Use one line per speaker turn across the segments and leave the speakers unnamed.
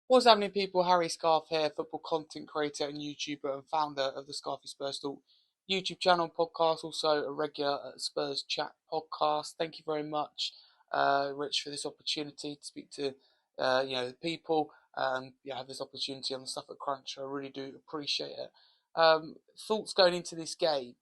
What's happening, people? Harry Scarf here, football content creator and YouTuber and founder of the SCARFY Spurs Talk YouTube channel podcast, also a regular Spurs Chat podcast. Thank you very much, Rich, for this opportunity to speak to the people and have this opportunity on the stuff at Crunch. I really do appreciate it. Thoughts going into this game.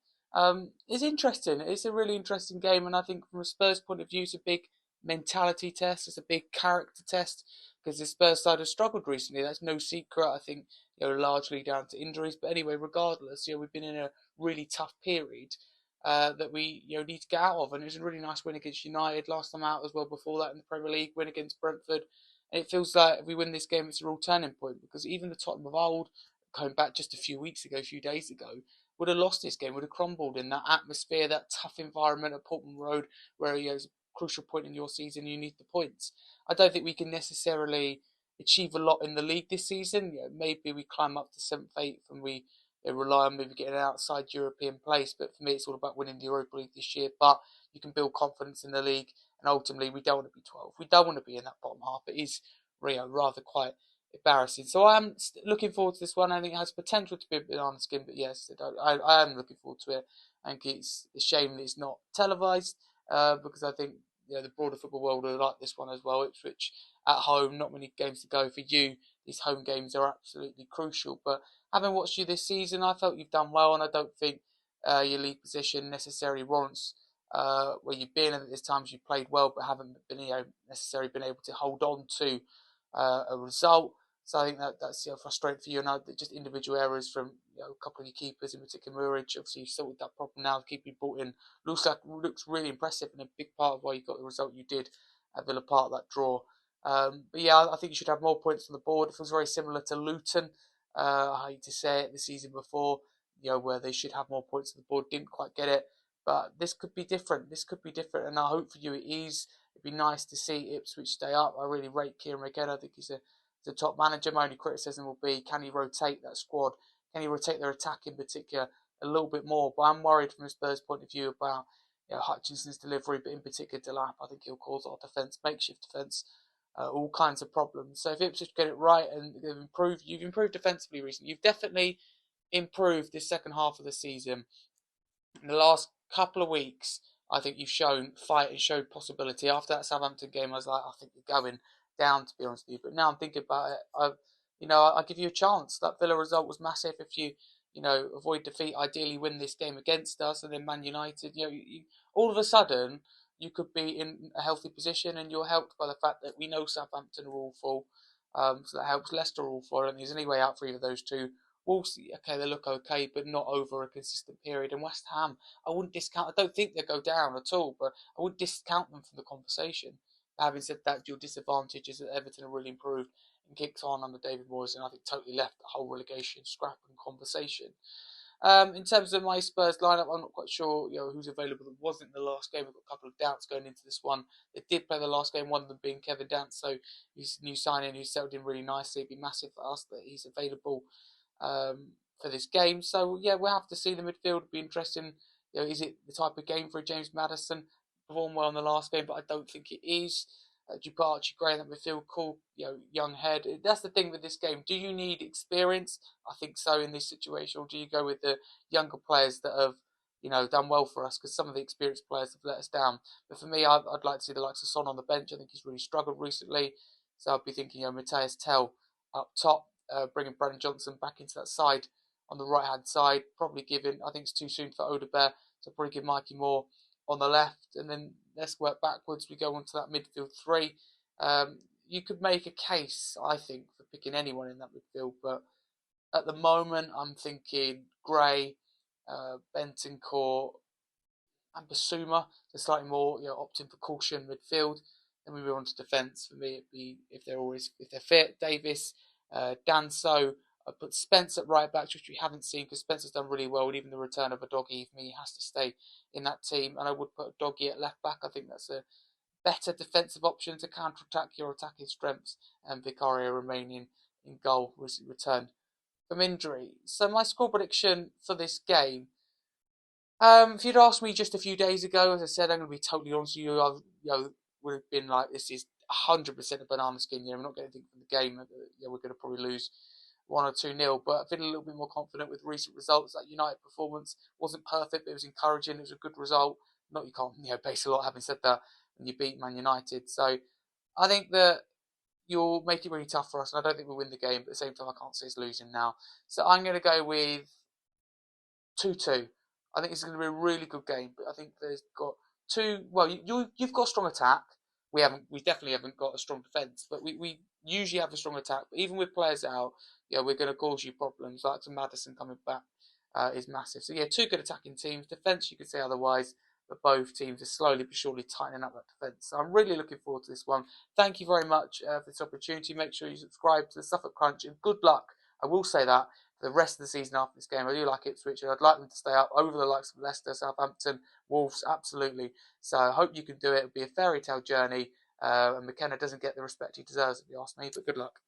It's interesting. It's a really interesting game, and I think from a Spurs point of view, it's a big mentality test. It's a big character test because the Spurs side has struggled recently. That's no secret. I think largely down to injuries. But anyway, regardless, we've been in a really tough period that we need to get out of. And it was a really nice win against United last time out as well. Before that, in the Premier League, win against Brentford. And it feels like if we win this game, it's a real turning point because even the Tottenham of old, going back just a few days ago, would have lost this game, would have crumbled in that atmosphere, that tough environment at Portman Road, where it's a crucial point in your season. You need the points. I don't think we can necessarily achieve a lot in the league this season. Maybe we climb up to 7th, 8th, and we rely on maybe getting an outside European place. But for me, it's all about winning the Europa League this year. But you can build confidence in the league, and ultimately, we don't want to be 12. We don't want to be in that bottom half. It is rather quite embarrassing. So I'm looking forward to this one. I think it has potential to be a banana skin, but yes, I am looking forward to it. I think it's a shame that it's not televised because I think the broader football world will like this one as well. Ipswich at home, not many games to go for you. These home games are absolutely crucial. But having watched you this season, I felt you've done well, and I don't think your league position necessarily warrants where you've been. And there's times you've played well, but haven't been necessarily been able to hold on to a result. So I think that's frustrating for you. And just individual errors from a couple of your keepers, in particular Muric. Obviously, you've sorted that problem now. The keeper you brought in looks really impressive, and a big part of why you got the result you did at Villa Park, that draw. But yeah, I think you should have more points on the board. It feels very similar to Luton. I hate to say it, the season before, where they should have more points on the board, didn't quite get it. But this could be different. And I hope for you it is. It'd be nice to see Ipswich stay up. I really rate Kieran McKenna. I think he's the top manager. My only criticism will be, can he rotate that squad? Can he rotate their attack in particular a little bit more? But I'm worried from a Spurs point of view about Hutchinson's delivery, but in particular Delap. I think he'll cause our defence, makeshift defence, all kinds of problems. So if Ipswich get it right and you've improved defensively recently. You've definitely improved this second half of the season. In the last couple of weeks, I think you've shown fight and showed possibility. After that Southampton game, I was like, I think you're going down, to be honest with you. But now I'm thinking about it. I'll give you a chance. That Villa result was massive. If you, avoid defeat, ideally win this game against us, and then Man United, all of a sudden you could be in a healthy position, and you're helped by the fact that we know Southampton are awful. So that helps. Leicester are awful. I don't think there's any way out for either of those two. Wolves, okay, they look okay, but not over a consistent period. And West Ham, I wouldn't discount. I don't think they'll go down at all, but I wouldn't discount them from the conversation. Having said that, your disadvantage is that Everton have really improved and kicked on under David Moyes, and I think totally left the whole relegation scrap and conversation. In terms of my Spurs lineup, I'm not quite sure who's available that wasn't in the last game. I've got a couple of doubts going into this one. They did play the last game, one of them being Kevin Dance, so he's a new signing who's settled in really nicely. It'd be massive for us that he's available for this game. So yeah, we'll have to see the midfield. It'll be interesting. Is it the type of game for James Maddison? Performed well in the last game, but I don't think it is. Do you put Archie Gray in that midfield? Cool, young head. That's the thing with this game. Do you need experience? I think so in this situation. Or do you go with the younger players that have, done well for us? Because some of the experienced players have let us down. But for me, I'd like to see the likes of Son on the bench. I think he's really struggled recently. So I'd be thinking, Mateus Tell up top, bringing Brennan Johnson back into that side on the right-hand side. Probably giving, I think it's too soon for Odebear, so probably give Mikey Moore on the left, and then let's work backwards. We go on to that midfield three. You could make a case, I think, for picking anyone in that midfield, but at the moment, I'm thinking Gray, Bentancur, and Basuma. So slightly more, opting for caution midfield. Then we move on to defence. For me, it'd be if they're fit, Davis, Danso. I put Spence at right back, which we haven't seen because Spencer's done really well. And even the return of a doggy, for me, has to stay in that team. And I would put a doggy at left back. I think that's a better defensive option to counter-attack your attacking strengths. And Vicario remaining in goal, recently returned from injury. So my score prediction for this game. If you'd asked me just a few days ago, as I said, I'm going to be totally honest with you. I would have been like, this is 100% a banana skin. We're not getting anything from the game. We're going to probably lose 1 or 2-0, but I feel a little bit more confident with recent results. That United performance wasn't perfect, but it was encouraging. It was a good result. Not you can't base a lot having said that when you beat Man United. So I think that you'll make it really tough for us, and I don't think we'll win the game. But at the same time, I can't see us losing now. So I'm going to go with 2-2. I think it's going to be a really good game, but I think there's got two. Well, you've got a strong attack. We definitely haven't got a strong defence, but we usually have a strong attack. But even with players out, we're going to cause you problems. Like some Maddison coming back is massive. So two good attacking teams. Defence, you could say otherwise, but both teams are slowly but surely tightening up that defence. So I'm really looking forward to this one. Thank you very much for this opportunity. Make sure you subscribe to the Suffolk Crunch, and good luck. I will say that for the rest of the season after this game. I do like Ipswich, and I'd like them to stay up over the likes of Leicester, Southampton, Wolves, absolutely. So I hope you can do it. It'll be a fairy tale journey, and McKenna doesn't get the respect he deserves, if you ask me, but good luck.